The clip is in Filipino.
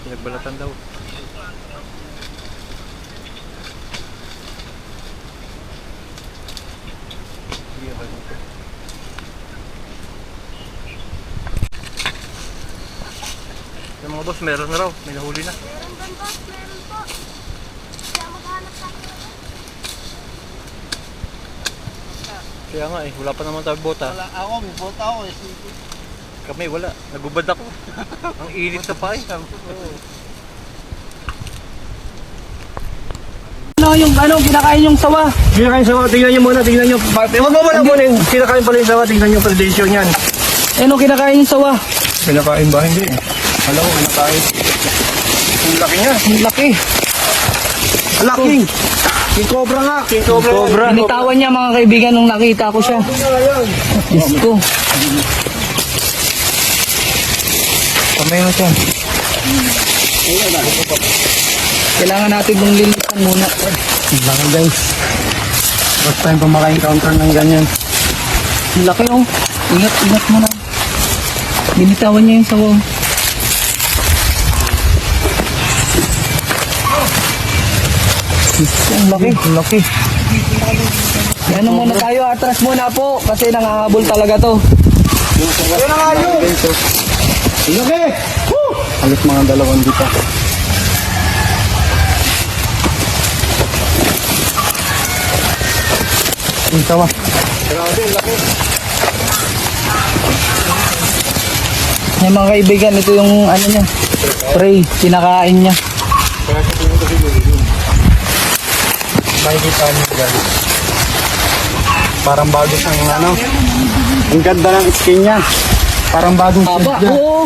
Pinagbalatan daw. Hindi ako dito. Yung mga boss, meron na raw. May nahuli na. Meron doon, boss. Meron po. Kaya maghanap tayo. Kaya nga wala pa naman tayo bota. Wala ako, may bota ako eh. Kami wala, nagubad ako. Ang init sa pa Ano, kinakain yung sawa. Kinakain sawa, tingnan nyo muna, tingnan nyo. Huwag mo muna kunin. Kinakain pala yung sawa, tingnan nyo predation yan. Ano, kinakain yung sawa. Kinakain ba? Hindi. Alam mo, kinakain. Ang laki niya. Ang laki. Laki. King Cobra nga. King Cobra. Binitawan niya mga kaibigan nung nakita ko siya. Diyos ko. Kamay mo siya. Kailangan natin itong lilitan muna. Laki guys. First time pa maka-encounter ng ganyan. Ang laki oh. Ingat, ingat mo na. Binitawan niya yung sawa. Ang laki. Ang laki. Ano muna tayo, atras muna po. Kasi nangahabol talaga to. Ayun na nga yun. Ang laki. Alit mga dalawang dito. Ang sawa. Grabe, laki. Yung mga kaibigan, ito yung ano niya. Prey, kinakain niya. Makikita niyo guys. Parang bago siyang ano. Ang ganda ng skin niya. Parang bagong Aba, skin niya. oo.